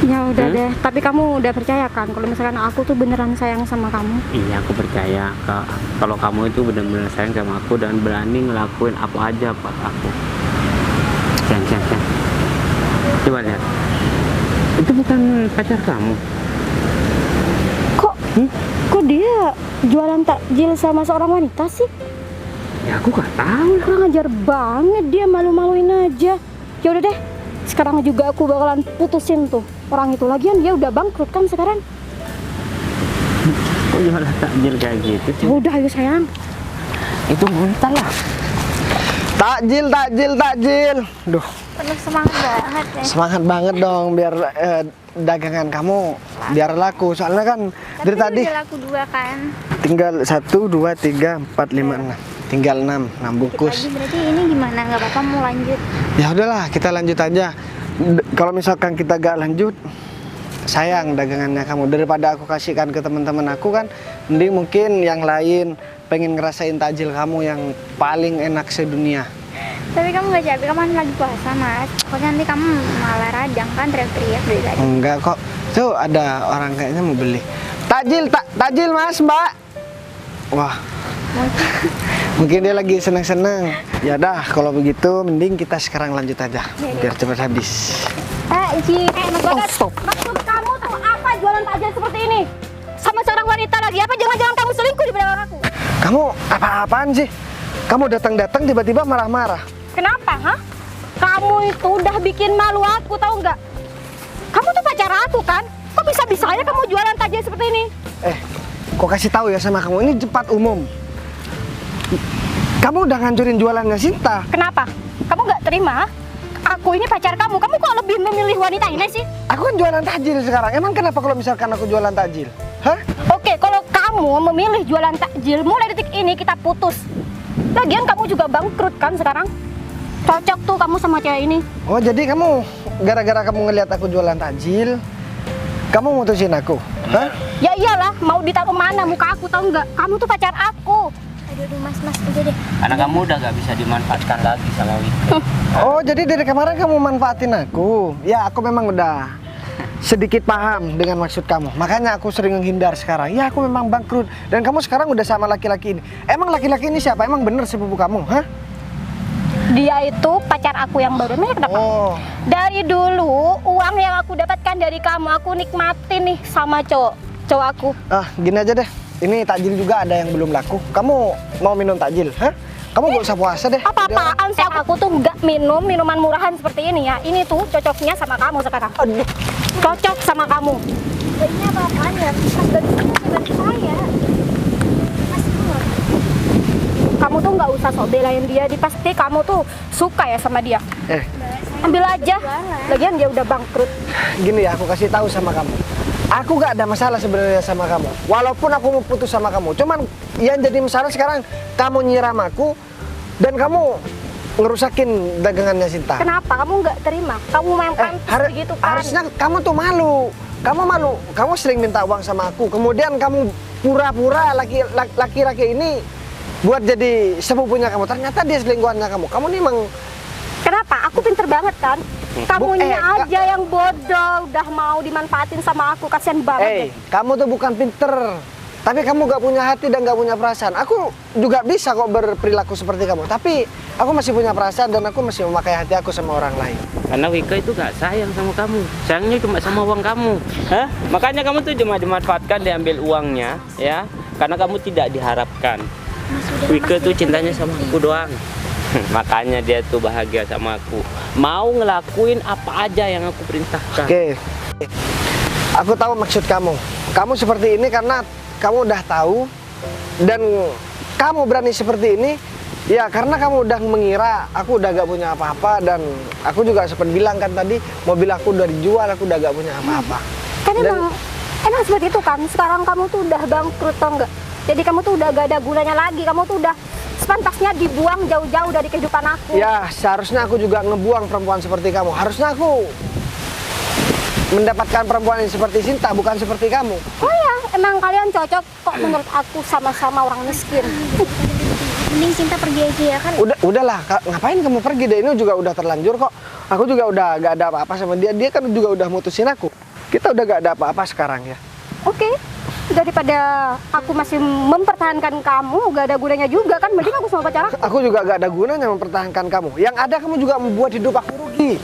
[SPEAKER 6] Ya udah deh, tapi kamu udah percaya kan kalau misalkan aku tuh beneran sayang sama kamu?
[SPEAKER 2] Iya, aku percaya kalau kamu itu benar-benar sayang sama aku dan berani ngelakuin apa aja buat aku. Cang. Coba lihat. Itu bukan pacar kamu.
[SPEAKER 6] Kok dia jualan takjil sama seorang wanita sih?
[SPEAKER 2] Ya aku gak tahu.
[SPEAKER 6] Kurang ajar banget, dia malu-maluin aja. Ya udah deh, sekarang juga aku bakalan putusin tuh orang itu. Lagian dia udah bangkrut kan sekarang.
[SPEAKER 2] Kok jualan takjil kayak gitu sih?
[SPEAKER 6] Ya udah ayo sayang.
[SPEAKER 2] Itu mental lah.
[SPEAKER 4] Takjil. Duh,
[SPEAKER 1] Penuh semangat banget ya.
[SPEAKER 4] semangat banget dong biar dagangan kamu biar laku. Soalnya kan dari tadi
[SPEAKER 1] udah laku 2 kan.
[SPEAKER 4] tinggal 1, 2, 3, 4, 5, 6. Tinggal 6 bungkus.
[SPEAKER 1] Lagi berarti ini gimana? Nggak apa-apa mau lanjut?
[SPEAKER 4] Ya udahlah, kita lanjut aja. Kalau misalkan kita gak lanjut, sayang dagangannya kamu. Daripada aku kasihkan ke teman-teman aku kan, mending mungkin yang lain pengen ngerasain takjil kamu yang paling enak sedunia.
[SPEAKER 1] Tapi kamu nggak capek? Kamu lagi puasa mas. Pokoknya nanti kamu malah radang kan teriak-teriak dari tadi.
[SPEAKER 4] Enggak kok. Tuh ada orang kayaknya mau beli. Takjil mas, mbak. Wah. Mungkin dia lagi senang-senang. Ya dah, kalau begitu mending kita sekarang lanjut aja biar cepat habis.
[SPEAKER 6] Stop. Maksud kamu tuh apa jualan takjil seperti ini? Sama seorang wanita lagi? Apa jangan-jangan kamu selingkuh di belakang aku?
[SPEAKER 4] Kamu apa-apaan sih? Kamu datang-datang tiba-tiba marah-marah.
[SPEAKER 6] Kenapa, ha? Kamu itu udah bikin malu aku, tahu nggak? Kamu tuh pacar aku kan? Kok bisa-bisanya kamu jualan takjil seperti ini?
[SPEAKER 4] Kok kasih tahu ya sama kamu, ini tempat umum. Kamu udah ngancurin jualannya Sinta.
[SPEAKER 6] Kenapa? Kamu nggak terima? Aku ini pacar kamu kok lebih memilih wanita ini sih?
[SPEAKER 4] Aku kan jualan takjil sekarang. Emang kenapa kalau misalkan aku jualan takjil? Hah?
[SPEAKER 6] Oke, kalau kamu memilih jualan takjil, mulai detik ini kita putus. Lagian kamu juga bangkrut kan sekarang? Cocok tuh kamu sama cewek ini.
[SPEAKER 4] Oh, jadi kamu gara-gara kamu ngelihat aku jualan takjil, kamu mutusin aku? Hah?
[SPEAKER 6] Ya iyalah, mau ditaruh mana muka aku, tahu nggak? Kamu tuh pacar aku.
[SPEAKER 1] Aduh mas udah deh.
[SPEAKER 2] Karena kamu udah gak bisa dimanfaatkan lagi sama Wika.
[SPEAKER 4] Oh, jadi dari kemarin kamu manfaatin aku? Ya, aku memang udah sedikit paham dengan maksud kamu. Makanya aku sering menghindar sekarang. Ya, aku memang bangkrut. Dan kamu sekarang udah sama laki-laki ini. Emang laki-laki ini siapa? Emang bener sepupu kamu? Hah?
[SPEAKER 6] Dia itu pacar aku yang baru. Emangnya kenapa?
[SPEAKER 4] Oh.
[SPEAKER 6] Dari dulu uang yang aku dapatkan dari kamu aku nikmatin nih sama cowok aku.
[SPEAKER 4] Gini aja deh. Ini takjil juga ada yang belum laku. Kamu mau minum takjil? Hah? Kamu gak usah puasa deh.
[SPEAKER 6] Apa-apaan sih, aku tuh nggak minum minuman murahan seperti ini ya. Ini tuh cocoknya sama kamu sekarang.
[SPEAKER 4] Aduh.
[SPEAKER 6] Cocok sama kamu.
[SPEAKER 1] Ini apa-apaan ya? Mas bantu saya. Mas keluar.
[SPEAKER 6] Kamu tuh nggak usah sok belain dia. Pasti kamu tuh suka ya sama dia. Ambil aja. Lagian dia udah bangkrut.
[SPEAKER 4] Gini ya, aku kasih tahu sama kamu. Aku gak ada masalah sebenarnya sama kamu. Walaupun aku mau putus sama kamu. Cuman yang jadi masalah sekarang kamu nyiram aku dan kamu ngerusakin dagangannya Sinta.
[SPEAKER 6] Kenapa? Kamu nggak terima? Kamu main pantas begitu kan?
[SPEAKER 4] Harusnya kamu tuh malu. Kamu malu. Kamu sering minta uang sama aku. Kemudian kamu pura-pura laki-laki ini buat jadi sepupunya kamu. Ternyata dia selingkuhannya kamu. Kamu nih emang.
[SPEAKER 6] Kenapa? Aku pinter banget kan? Kamunya aja yang bodoh, udah mau dimanfaatin sama aku, kasihan banget deh.
[SPEAKER 4] Kamu tuh bukan pinter, tapi kamu gak punya hati dan gak punya perasaan. Aku juga bisa kok berperilaku seperti kamu, tapi aku masih punya perasaan dan aku masih memakai hati aku sama orang lain.
[SPEAKER 2] Karena Wika itu gak sayang sama kamu, sayangnya cuma sama uang kamu. Hah? Makanya kamu tuh cuma dimanfaatkan, diambil uangnya, ya. Karena kamu tidak diharapkan. Wika tuh cintanya sama aku doang. Makanya dia tuh bahagia sama aku, mau ngelakuin apa aja yang aku perintahkan.
[SPEAKER 4] Oke. Aku tahu maksud kamu. Kamu seperti ini karena kamu udah tahu dan kamu berani seperti ini ya karena kamu udah mengira aku udah gak punya apa-apa. Dan aku juga sempat bilang kan tadi, mobil aku udah dijual, aku udah gak punya apa-apa.
[SPEAKER 6] Kan emang seperti itu kan. Sekarang kamu tuh udah bangkrut, tau nggak? Jadi kamu tuh udah gak ada gunanya lagi. Kamu tuh udah sepantasnya dibuang jauh-jauh dari kehidupan aku.
[SPEAKER 4] Ya, seharusnya aku juga ngebuang perempuan seperti kamu. Harusnya aku mendapatkan perempuan yang seperti Sinta, bukan seperti kamu.
[SPEAKER 6] Oh ya, emang kalian cocok kok menurut aku sama-sama orang miskin.
[SPEAKER 1] Mending Sinta pergi aja ya kan.
[SPEAKER 4] Udahlah, ngapain kamu pergi deh? Ini juga udah terlanjur kok. Aku juga udah gak ada apa-apa sama dia. Dia kan juga udah mutusin aku. Kita udah gak ada apa-apa sekarang ya.
[SPEAKER 6] Oke, daripada aku masih mempertahankan kamu, gak ada gunanya juga kan. Mending aku sama pacar aku.
[SPEAKER 4] Aku juga gak ada gunanya mempertahankan kamu. Yang ada kamu juga membuat hidup aku rugi.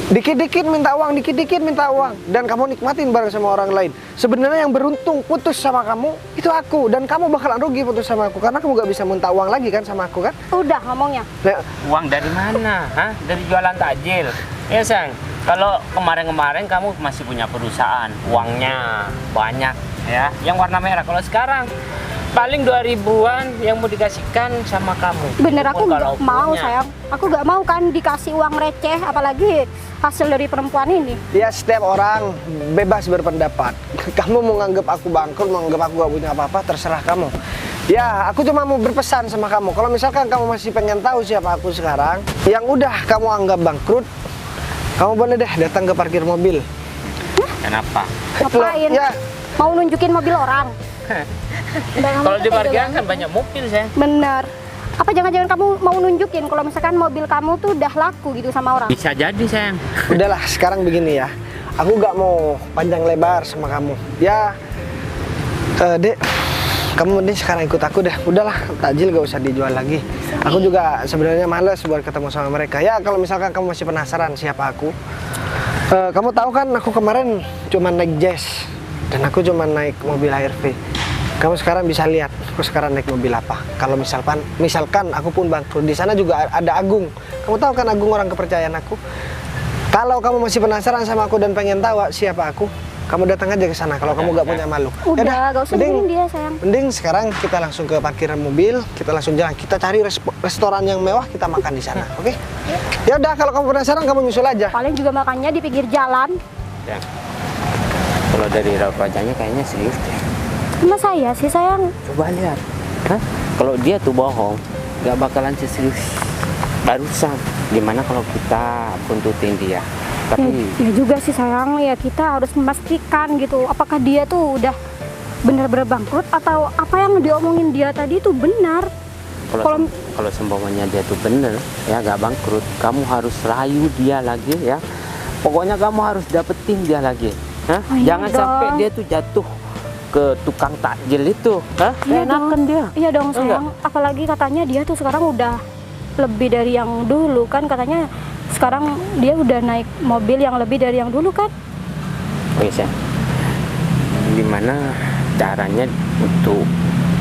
[SPEAKER 4] Dikit-dikit minta uang, dikit-dikit minta uang. Dan kamu nikmatin bareng sama orang lain. Sebenarnya yang beruntung putus sama kamu, itu aku. Dan kamu bakalan rugi putus sama aku. Karena kamu gak bisa minta uang lagi kan sama aku kan?
[SPEAKER 6] Udah ngomongnya.
[SPEAKER 4] Nah,
[SPEAKER 2] Uang dari mana? Hah? Dari jualan takjil. Ya sayang, kalau kemarin-kemarin kamu masih punya perusahaan, uangnya banyak ya, yang warna merah. Kalau sekarang paling 2000-an yang mau dikasihkan sama kamu.
[SPEAKER 6] Bener,
[SPEAKER 2] Itu
[SPEAKER 6] aku
[SPEAKER 2] pun kalau
[SPEAKER 6] nggak mau
[SPEAKER 2] punya.
[SPEAKER 6] sayang. Aku nggak mau kan dikasih uang receh, apalagi hasil dari perempuan ini.
[SPEAKER 4] ya setiap orang bebas berpendapat. Kamu mau nganggap aku bangkrut, mau nganggap aku gak punya apa-apa, terserah kamu. Ya, aku cuma mau berpesan sama kamu. Kalau misalkan kamu masih pengen tahu siapa aku sekarang, yang udah kamu anggap bangkrut, kamu boleh deh datang ke parkir mobil.
[SPEAKER 2] Kenapa?
[SPEAKER 6] Ngapain?
[SPEAKER 4] Ya,
[SPEAKER 6] Mau nunjukin mobil orang?
[SPEAKER 2] Kalau di parkiran kan banyak mobil sayang.
[SPEAKER 6] Bener. Apa jangan-jangan kamu mau nunjukin kalau misalkan mobil kamu tuh udah laku gitu sama orang?
[SPEAKER 2] Bisa jadi sayang.
[SPEAKER 4] udahlah sekarang begini ya. Aku gak mau panjang lebar sama kamu. Ya, Dek, kamu mending sekarang ikut aku deh. Udahlah, takjil gak usah dijual lagi. Aku juga sebenarnya males buat ketemu sama mereka. Ya, kalau misalkan kamu masih penasaran siapa aku, kamu tahu kan aku kemarin cuma naik Jazz dan aku cuma naik mobil HRV. Kamu sekarang bisa lihat aku sekarang naik mobil apa. Kalau misalkan aku pun bangkrut, di sana juga ada Agung. Kamu tahu kan Agung orang kepercayaan aku. Kalau kamu masih penasaran sama aku dan pengen tahu siapa aku, kamu datang aja ke sana. Kalau kamu gak punya malu.
[SPEAKER 6] Udah, gak usah dengerin dia sayang.
[SPEAKER 4] Mending sekarang kita langsung ke parkiran mobil, kita langsung jalan. Kita cari restoran yang mewah, kita makan di sana, oke? Ya udah, kalau kamu penasaran kamu nyusul aja.
[SPEAKER 6] Paling juga makannya di pinggir jalan.
[SPEAKER 2] Sayang. Kalau dari raut wajahnya kayaknya serius deh.
[SPEAKER 6] Sama saya sih sayang.
[SPEAKER 2] Coba lihat. Hah? Kalau dia tuh bohong, gak bakalan serius. Barusan. Gimana kalau kita buntutin dia? Tapi
[SPEAKER 6] Ya juga sih sayang, ya kita harus memastikan gitu. Apakah dia tuh udah benar-benar bangkrut atau apa yang diomongin dia tadi itu benar?
[SPEAKER 2] kalau seumpamanya dia tuh bener ya gak bangkrut, kamu harus rayu dia lagi ya. Pokoknya kamu harus dapetin dia lagi. Hah?
[SPEAKER 6] Oh, iya
[SPEAKER 2] Jangan
[SPEAKER 6] dong.
[SPEAKER 2] sampai dia tuh jatuh ke tukang takjil itu. Hah?
[SPEAKER 6] Iya
[SPEAKER 2] Enakan
[SPEAKER 6] dong.
[SPEAKER 2] dia.
[SPEAKER 6] Iya dong
[SPEAKER 2] Enggak?
[SPEAKER 6] sayang. Apalagi katanya dia tuh sekarang udah lebih dari yang dulu kan, katanya sekarang dia udah naik mobil yang lebih dari yang dulu kan.
[SPEAKER 2] Oke sayang, gimana caranya untuk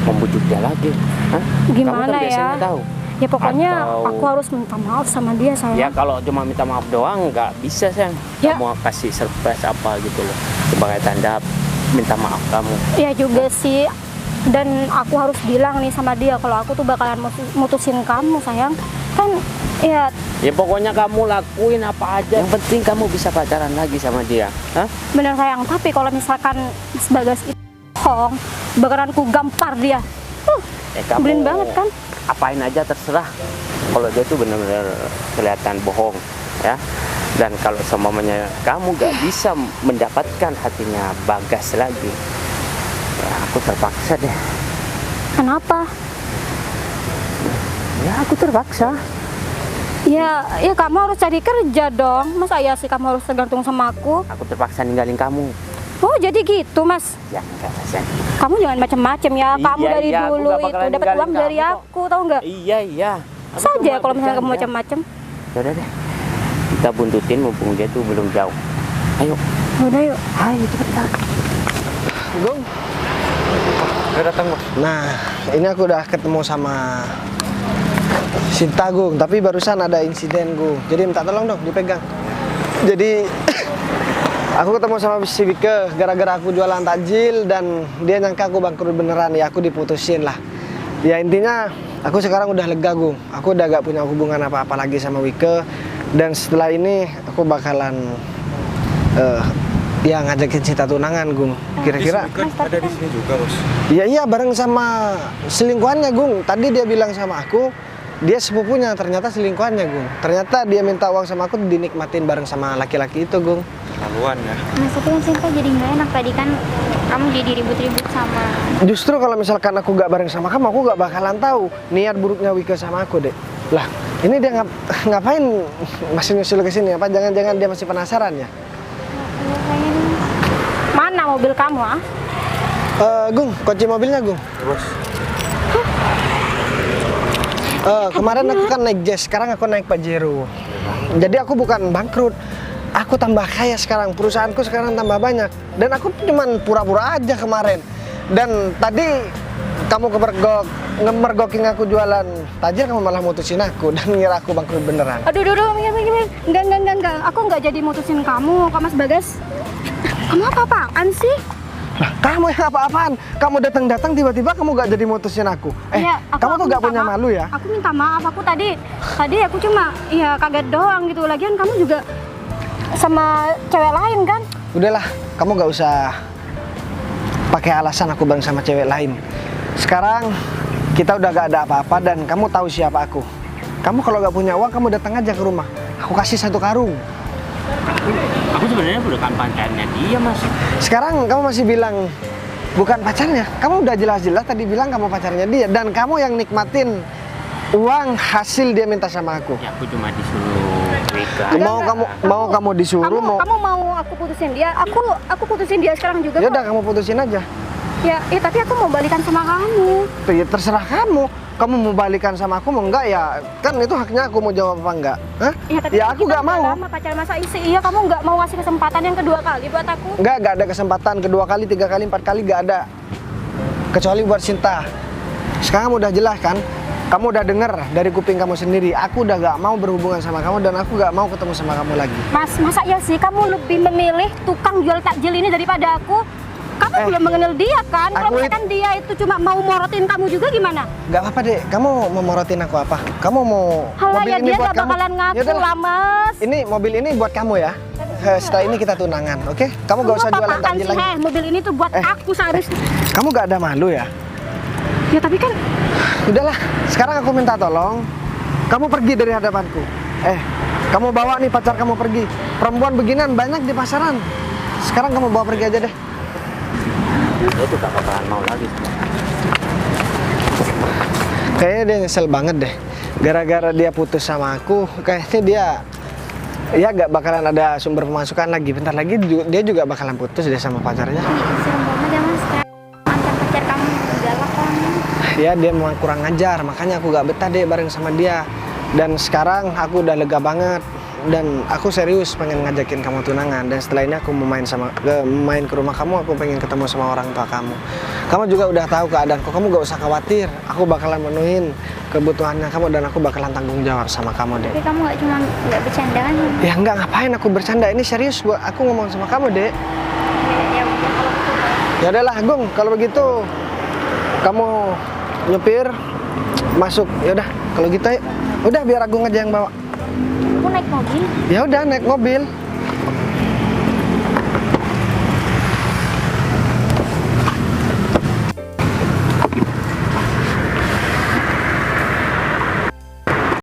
[SPEAKER 2] membujuk dia lagi? Hah? Kamu
[SPEAKER 6] Gimana
[SPEAKER 2] kan
[SPEAKER 6] ya?
[SPEAKER 2] biasanya tahu.
[SPEAKER 6] Ya pokoknya
[SPEAKER 2] Atau-
[SPEAKER 6] aku harus minta maaf sama dia sayang.
[SPEAKER 2] Ya kalau cuma minta maaf doang nggak bisa sayang.
[SPEAKER 6] Ya.
[SPEAKER 2] Kamu kasih surprise apa gitu loh sebagai tanda minta maaf kamu.
[SPEAKER 6] Ya juga sih. Dan aku harus bilang nih sama dia kalau aku tuh bakalan mutusin kamu sayang. Kan ya
[SPEAKER 2] Ya pokoknya kamu lakuin apa aja. Yang penting kamu bisa pacaran lagi sama dia. Hah?
[SPEAKER 6] bener sayang. Tapi kalau misalkan Mas Bagas itu bohong, bakalan ku gampar dia. Nyebelin banget kan?
[SPEAKER 2] Apain aja terserah. Kalau dia tuh benar-benar kelihatan bohong, ya. Dan kalau seumpamanya kamu gak bisa mendapatkan hatinya Bagas lagi, ya aku terpaksa deh.
[SPEAKER 6] Kenapa?
[SPEAKER 2] Ya aku terpaksa.
[SPEAKER 6] Ya kamu harus cari kerja dong. Masa iya sih kamu harus tergantung sama aku?
[SPEAKER 2] Aku terpaksa ninggalin kamu.
[SPEAKER 6] Oh jadi gitu Mas.
[SPEAKER 2] Ya enggak sayang.
[SPEAKER 6] Kamu jangan macem-macem ya. Kamu
[SPEAKER 2] Iya,
[SPEAKER 6] dari
[SPEAKER 2] iya, aku
[SPEAKER 6] dulu
[SPEAKER 2] gak
[SPEAKER 6] itu
[SPEAKER 2] bakalan
[SPEAKER 6] dapat
[SPEAKER 2] ninggalin
[SPEAKER 6] uang dari
[SPEAKER 2] kamu kok.
[SPEAKER 6] aku, tau nggak?
[SPEAKER 2] Iya. Aku
[SPEAKER 6] Saja
[SPEAKER 2] cuma
[SPEAKER 6] kalau misalnya kamu
[SPEAKER 2] bercanda.
[SPEAKER 6] macem-macem.
[SPEAKER 2] Yaudah deh. Kita buntutin mumpung dia tuh belum jauh. Ayo.
[SPEAKER 6] Udah yuk.
[SPEAKER 2] Ayo cepetan.
[SPEAKER 4] Gung.
[SPEAKER 5] Udah datang bos.
[SPEAKER 4] Nah, ini aku udah ketemu sama Sinta, Gung. Tapi barusan ada insiden, Gung. Jadi minta tolong dong dipegang. Jadi aku ketemu sama si Wike gara-gara aku jualan takjil dan dia nyangka aku bangkrut beneran. Ya aku diputusin lah. Ya intinya aku sekarang udah lega, Gung. Aku udah gak punya hubungan apa-apa lagi sama Wike. Dan setelah ini aku bakalan Ya ngajakin Cinta tunangan, Gung. Kira-kira
[SPEAKER 5] Ada di sini juga, Bos.
[SPEAKER 4] iya bareng sama selingkuhannya, Gung. Tadi dia bilang sama aku dia sepupunya, ternyata selingkuhannya, Gung. Ternyata dia minta uang sama aku dinikmatin bareng sama laki-laki itu, Gung.
[SPEAKER 5] Keterlaluan ya.
[SPEAKER 7] Mas, tapi kan Cinta jadi nggak enak tadi kan kamu jadi ribut-ribut sama.
[SPEAKER 4] Justru kalau misalkan aku gak bareng sama kamu, aku gak bakalan tahu niat buruknya Wika sama aku, Dek. Lah, ini dia ngapain masih nyusul ke sini? Apa jangan-jangan dia masih penasaran ya?
[SPEAKER 6] Mana mobil kamu, ah?
[SPEAKER 4] Gung, kunci mobilnya, Gung.
[SPEAKER 5] Bos.
[SPEAKER 4] Kemarin aku kan naik Jazz, sekarang aku naik Pajero. Jadi aku bukan bangkrut, aku tambah kaya sekarang, perusahaanku sekarang tambah banyak. Dan aku cuman pura-pura aja kemarin. Dan tadi kamu ngemergoking aku jualan tajir, kamu malah mutusin aku dan ngira aku bangkrut beneran.
[SPEAKER 6] Aduh, enggak. Aku nggak jadi mutusin kamu, Kak Mas Bagas. Kamu apa-apaan sih?
[SPEAKER 4] Lah, kamu yang apa-apaan? Kamu datang-datang tiba-tiba kamu gak jadi mutusin aku.
[SPEAKER 6] Iya,
[SPEAKER 4] Kamu tuh gak
[SPEAKER 6] minta
[SPEAKER 4] punya
[SPEAKER 6] maaf.
[SPEAKER 4] malu ya?
[SPEAKER 6] Aku minta maaf, aku tadi aku cuma ya kaget doang gitu. Lagian kamu juga sama cewek lain kan?
[SPEAKER 4] Udahlah, kamu gak usah pakai alasan aku bareng sama cewek lain. Sekarang kita udah gak ada apa-apa dan kamu tahu siapa aku. Kamu kalau gak punya uang, kamu datang aja ke rumah. Aku kasih 1 karung.
[SPEAKER 2] Aku sebenarnya bukan pacarnya dia, Mas.
[SPEAKER 4] Sekarang kamu masih bilang bukan pacarnya. Kamu udah jelas-jelas tadi bilang kamu pacarnya dia dan kamu yang nikmatin uang hasil dia minta sama aku.
[SPEAKER 2] Ya, aku cuma disuruh Wika.
[SPEAKER 4] Kamu disuruh
[SPEAKER 6] Kamu mau aku putusin dia? Aku putusin dia sekarang juga.
[SPEAKER 4] Ya
[SPEAKER 6] kok.
[SPEAKER 4] udah kamu putusin aja.
[SPEAKER 6] Ya, tapi aku mau balikan sama kamu.
[SPEAKER 4] Ya terserah kamu. Kamu mau balikan sama aku mau enggak ya? Kan itu haknya aku mau jawab apa enggak? Hah?
[SPEAKER 6] Ya, tapi
[SPEAKER 4] Ya aku
[SPEAKER 6] kita
[SPEAKER 4] nggak
[SPEAKER 6] udah
[SPEAKER 4] mau.
[SPEAKER 6] lama pacaran, masa iya kamu nggak mau ngasih kesempatan yang kedua kali buat aku?
[SPEAKER 4] Enggak ada kesempatan kedua kali, 3 kali, 4 kali enggak ada. Kecuali buat Cinta. Sekarang udah jelas kan? Kamu udah denger dari kuping kamu sendiri. Aku udah gak mau berhubungan sama kamu dan aku gak mau ketemu sama kamu lagi.
[SPEAKER 6] Mas, masa iya sih kamu lebih memilih tukang jual takjil ini daripada aku? Kamu belum mengenal dia kan? Kalau
[SPEAKER 4] aku
[SPEAKER 6] misalkan dia itu cuma mau morotin kamu juga gimana?
[SPEAKER 4] Gak apa-apa deh, kamu mau morotin aku apa? Kamu mau
[SPEAKER 6] Halah
[SPEAKER 4] mobil
[SPEAKER 6] ya,
[SPEAKER 4] ini
[SPEAKER 6] dia
[SPEAKER 4] buat
[SPEAKER 6] gak
[SPEAKER 4] kamu?
[SPEAKER 6] bakalan ngaku
[SPEAKER 4] Yaudah
[SPEAKER 6] lah, Mas.
[SPEAKER 4] Ini mobil ini buat kamu ya. Setelah ini kita tunangan, oke? Kamu gak usah jualan
[SPEAKER 6] apa-apaan
[SPEAKER 4] takjil
[SPEAKER 6] sih,
[SPEAKER 4] lagi.
[SPEAKER 6] mobil ini tuh buat aku seharusnya.
[SPEAKER 4] Kamu gak ada malu ya?
[SPEAKER 6] Ya tapi kan
[SPEAKER 4] Udahlah, sekarang aku minta tolong. Kamu pergi dari hadapanku. Kamu bawa nih pacar kamu pergi. Perempuan beginian banyak di pasaran. Sekarang kamu bawa pergi aja deh.
[SPEAKER 2] Itu gak bakalan mau lagi.
[SPEAKER 4] Kayaknya dia nyesel banget deh. Gara-gara dia putus sama aku, kayaknya dia gak bakalan ada sumber pemasukan lagi. Bentar lagi dia juga bakalan putus deh sama pacarnya.
[SPEAKER 7] Serem banget ya Mas, kayak mantan pacar kamu galak kan.
[SPEAKER 4] Ya dia memang kurang ngajar, makanya aku gak betah deh bareng sama dia. Dan sekarang aku udah lega banget dan aku serius pengen ngajakin kamu tunangan. Dan setelah ini aku mau main ke rumah kamu, aku pengen ketemu sama orang tua kamu. Kamu juga udah tahu keadaanku, kamu gak usah khawatir. Aku bakalan menuhin kebutuhannya kamu dan aku bakalan tanggung jawab sama kamu deh.
[SPEAKER 7] Tapi kamu nggak bercanda kan?
[SPEAKER 4] Ya enggak, ngapain aku bercanda, ini serius aku ngomong sama kamu deh.
[SPEAKER 7] Ya udah kalau gitu.
[SPEAKER 4] Ya udahlah Gung, kalau begitu kamu nyupir masuk. Ya udah kalau gitu ya. Udah biar Agung aja yang bawa.
[SPEAKER 7] Aku naik mobil.
[SPEAKER 4] Ya udah naik mobil.